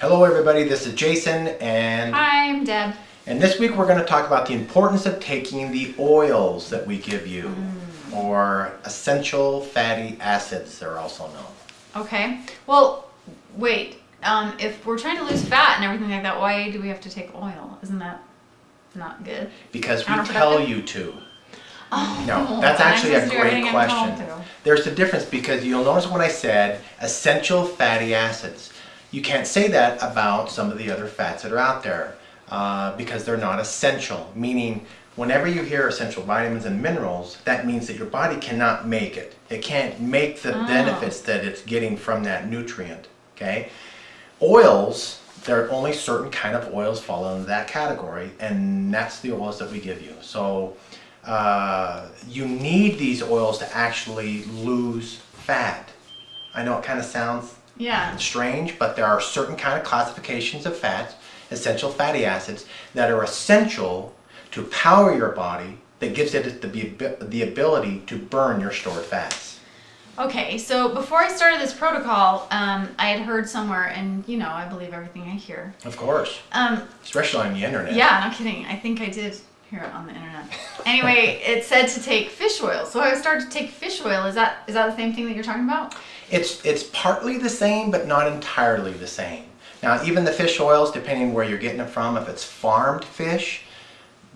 Hello everybody, this is Jason Hi, I'm Deb. and this week we're going to talk about the importance of taking the oils that we give you, or essential fatty acids they're also known. Okay. Well, wait. If we're trying to lose fat and everything like that, why do we have to take oil? Isn't that not good? Because we tell you to. Oh, No, that's actually a great question. To. There's a difference because you'll notice when I said essential fatty acids. You can't say that about some of the other fats that are out there because they're not essential. Meaning, whenever you hear essential vitamins and minerals, that means that your body cannot make it. It can't make the benefits that it's getting from that nutrient. Okay? Oils, there are only certain kind of oils fall into that category, and that's the oils that we give you. So you need these oils to actually lose fat. I know it kind of sounds strange, but there are certain kind of classifications of fats, essential fatty acids, that are essential to power your body, that gives it the ability to burn your stored fats. Okay, so before I started this protocol, I had heard somewhere, and I believe everything I hear. Of course. Especially on the internet. Yeah, no kidding. I think I did hear it on the internet. Anyway, it said to take fish oil. So I started to take fish oil. Is that the same thing that you're talking about? It's partly the same, but not entirely the same. Now, even the fish oils, depending where you're getting it from, if it's farmed fish,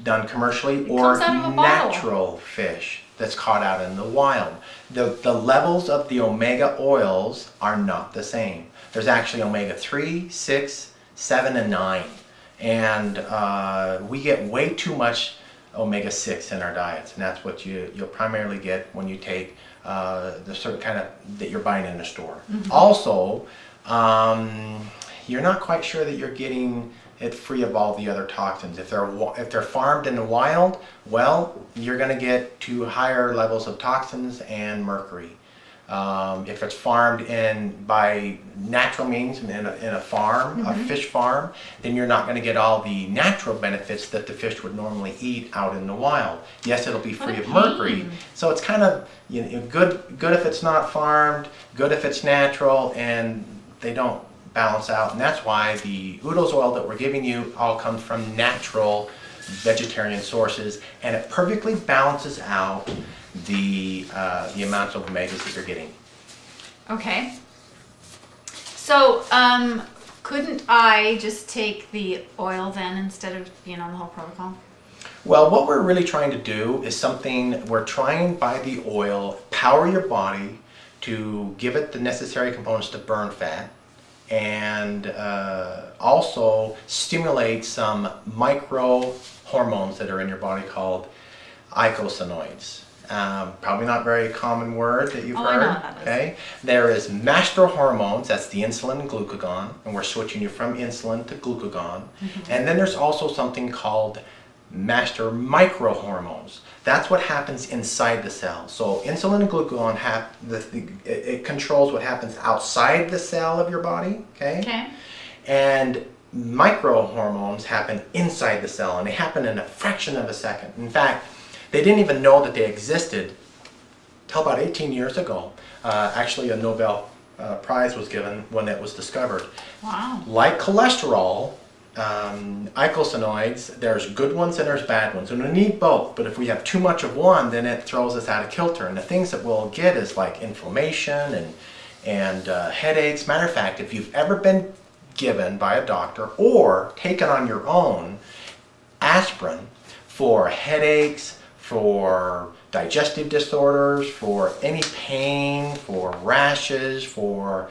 done commercially, or natural fish that's caught out in the wild, the levels of the omega oils are not the same. There's actually omega-3, 6, 7, and 9. And we get way too much omega-6 in our diets, and that's what you'll primarily get when you take the certain kind of that you're buying in the store. Also, you're not quite sure that you're getting it free of all the other toxins. If they're farmed in the wild, well, you're going to get to higher levels of toxins and mercury. If it's farmed by natural means in a farm, a fish farm, then you're not going to get all the natural benefits that the fish would normally eat out in the wild. Yes, it'll be free of mercury. So it's kind of good if it's not farmed, good if it's natural, and they don't balance out. And that's why the Udo's oil that we're giving you all comes from natural vegetarian sources, and it perfectly balances out the amounts of omegas that you're getting. Okay. So, couldn't I just take the oil then instead of being on the whole protocol? Well, what we're really trying to do is we're trying by the oil, power your body to give it the necessary components to burn fat, and also stimulate some micro hormones that are in your body called eicosanoids. Probably not a very common word that you've heard. I know what that is. Okay, there is master hormones, that's the insulin and glucagon, and we're switching you from insulin to glucagon. And then there's also something called master microhormones. That's what happens inside the cell. So insulin and glucagon it controls what happens outside the cell of your body. Okay. And microhormones happen inside the cell, and they happen in a fraction of a second. In fact, they didn't even know that they existed till about 18 years ago. Actually, a Nobel Prize was given when it was discovered. Wow. Like cholesterol, eicosanoids, there's good ones and there's bad ones, and we need both. But if we have too much of one, then it throws us out of kilter. And the things that we'll get is like inflammation and headaches. Matter of fact, if you've ever been given by a doctor or taken on your own aspirin for headaches, for digestive disorders, for any pain, for rashes, for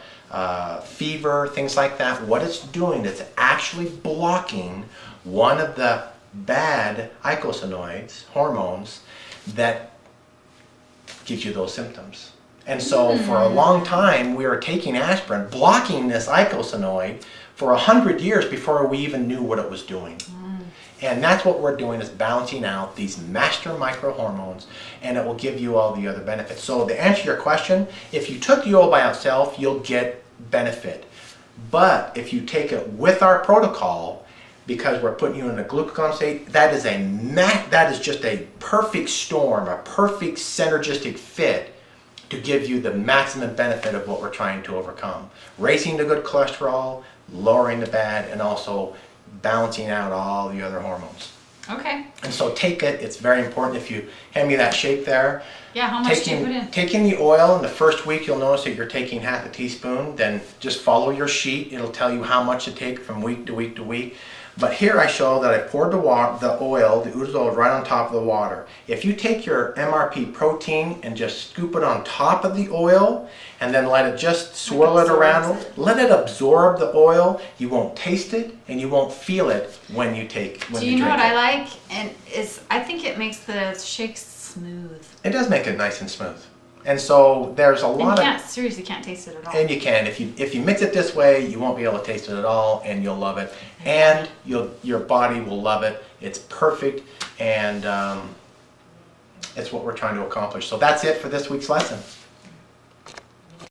fever, things like that, what it's doing, it's actually blocking one of the bad eicosanoids, hormones, that gives you those symptoms. And so for a long time, we were taking aspirin, blocking this eicosanoid for 100 years before we even knew what it was doing. And that's what we're doing, is balancing out these master microhormones, and it will give you all the other benefits. So to answer your question, if you took the oil by itself, you'll get benefit. But if you take it with our protocol, because we're putting you in a glucagon state, that is just a perfect storm, a perfect synergistic fit to give you the maximum benefit of what we're trying to overcome. Racing to good cholesterol, lowering the bad, and also balancing out all the other hormones. Okay. And so take it, it's very important. If you hand me that shake there, Yeah, how much do you put in? taking the oil in the first week, you'll notice that you're taking half a teaspoon. Then just follow your sheet. It'll tell you how much to take from week to week to week. But here I show that I poured the oil, the Uda's oil, right on top of the water. If you take your MRP protein and just scoop it on top of the oil and then let it just swirl it around, let it absorb the oil, you won't taste it and you won't feel it when you take. Do you know what I like? And I think it makes the shakes smooth. It does make it nice and smooth. And so there's a lot of seriously can't taste it at all. And you can. If you mix it this way, you won't be able to taste it at all, and you'll love it. And your body will love it. It's perfect, and it's what we're trying to accomplish. So that's it for this week's lesson.